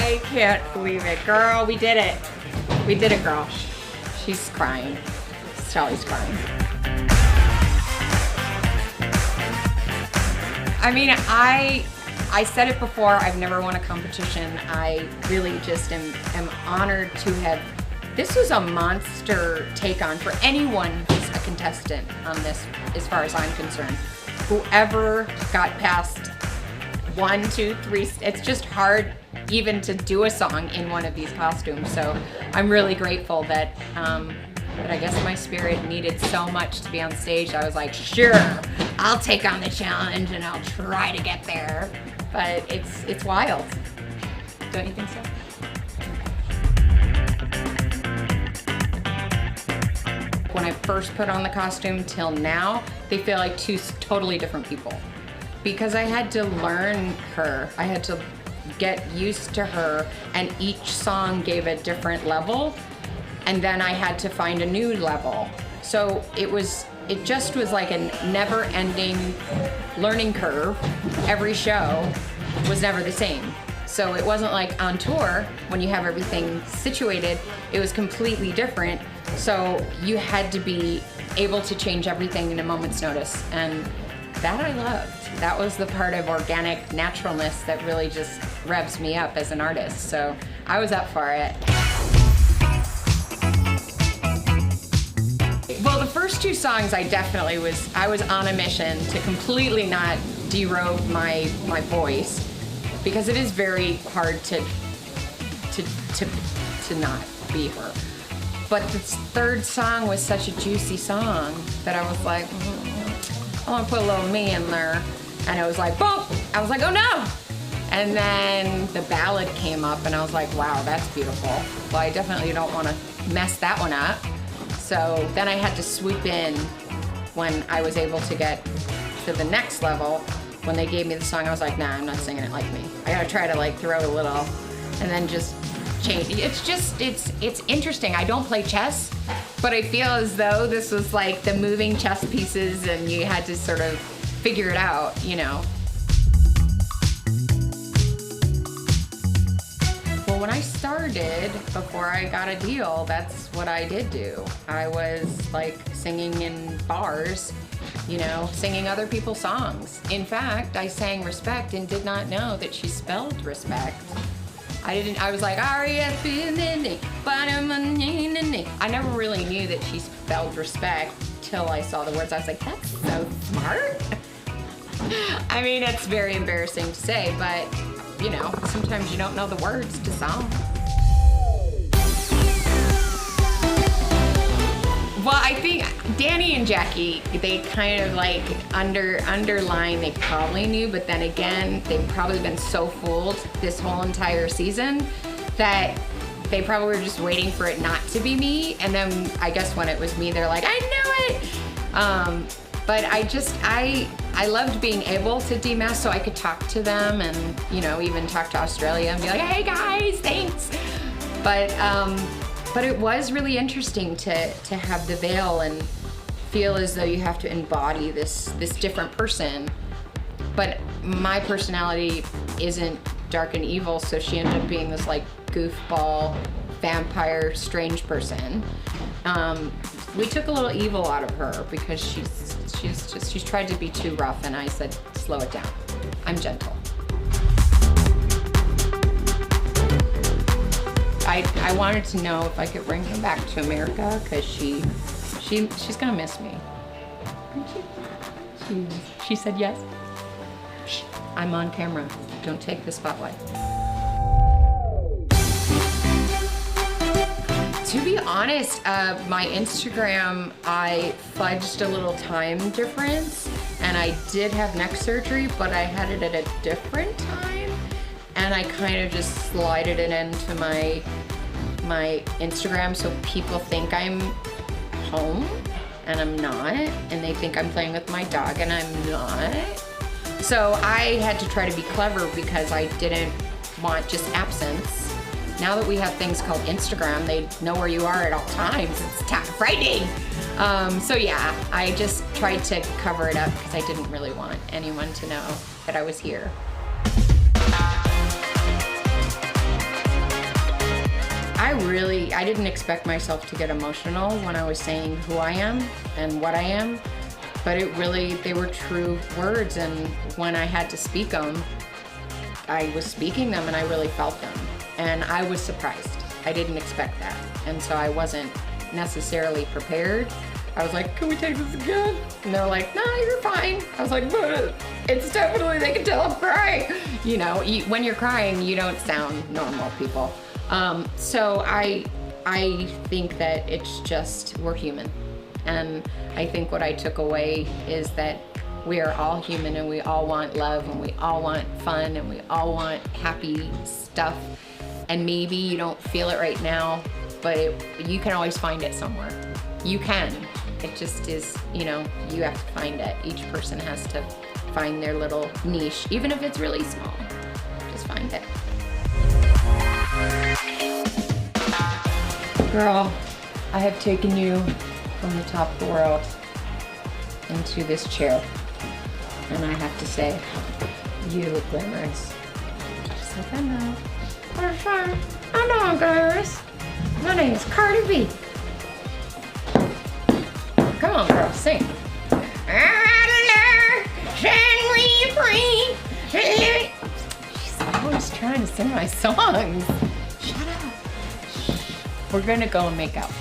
I can't believe it. Girl, we did it. We did it, girl. She's crying. Sally's crying. I mean, I said it before, I've never won a competition. I really just am honored to have, this was a monster take on for anyone who's a contestant on this, as far as I'm concerned. Whoever got past 1, 2, 3, it's just hard even to do a song in one of these costumes. So I'm really grateful that, but I guess my spirit needed so much to be on stage. I was like, sure, I'll take on the challenge and I'll try to get there. But it's wild. Don't you think so? When I first put on the costume till now, they feel like two totally different people. Because I had to learn her. I had to get used to her, and each song gave a different level. And then I had to find a new level. So it just was like a never-ending learning curve. Every show was never the same. So it wasn't like on tour, when you have everything situated, it was completely different. So you had to be able to change everything in a moment's notice. And that I loved. That was the part of organic naturalness that really just revs me up as an artist. So I was up for it. Well, the first two songs I was on a mission to completely not derobe my voice, because it is very hard to not be her. But the third song was such a juicy song that I was like, I want to put a little me in there. And it was like, boom! I was like, oh no! And then the ballad came up and I was like, wow, that's beautiful. Well, I definitely don't want to mess that one up. So then I had to swoop in when I was able to get to the next level. When they gave me the song, I was like, nah, I'm not singing it like me. I gotta try to like throw a little and then just change. It's interesting. I don't play chess, but I feel as though this was like the moving chess pieces and you had to sort of figure it out, you know. Well, when I started, before I got a deal, that's what I did do. I was like singing in bars, you know, singing other people's songs. In fact, I sang Respect and did not know that she spelled respect. I was like, R-E-S-P-N-N-E, I never really knew that she spelled respect till I saw the words. I was like, that's so smart. I mean, it's very embarrassing to say, but you know, sometimes you don't know the words to songs. Well, I think Danny and Jackie, they kind of like underline, they probably knew, but then again, they've probably been so fooled this whole entire season that they probably were just waiting for it not to be me. And then I guess when it was me, they're like, I knew it. But I loved being able to demask so I could talk to them and, you know, even talk to Australia and be like, hey guys, thanks. But it was really interesting to have the veil and feel as though you have to embody this different person. But my personality isn't dark and evil, so she ended up being this like goofball, vampire, strange person. We took a little evil out of her because she's tried to be too rough, and I said, slow it down. I'm gentle. I wanted to know if I could bring her back to America because she's gonna miss me. She said yes. Shh, I'm on camera. Don't take the spotlight. To be honest, my Instagram, I fudged a little time difference, and I did have neck surgery, but I had it at a different time, and I kind of just slided it into my Instagram so people think I'm home, and I'm not, and they think I'm playing with my dog, and I'm not. So I had to try to be clever because I didn't want just absence. Now that we have things called Instagram, they know where you are at all times. It's frightening. So yeah, I just tried to cover it up because I didn't really want anyone to know that I was here. I didn't expect myself to get emotional when I was saying who I am and what I am, but they were true words, and when I had to speak them, I was speaking them and I really felt them. And I was surprised. I didn't expect that. And so I wasn't necessarily prepared. I was like, can we take this again? And they're like, no, you're fine. I was like, but it's definitely, they can tell I'm crying. You know, when you're crying, you don't sound normal, people. So I think that it's just, we're human. And I think what I took away is that we are all human and we all want love and we all want fun and we all want happy stuff. And maybe you don't feel it right now, but you can always find it somewhere. You can. It just is, you know, you have to find it. Each person has to find their little niche, even if it's really small. Just find it. Girl, I have taken you from the top of the world into this chair. And I have to say, you look glamorous. Just like I know. For sure. I know I'm glamorous. My name is Cardi B. Come on, girl, sing. She's always trying to sing my songs. Shut up. We're gonna go and make out.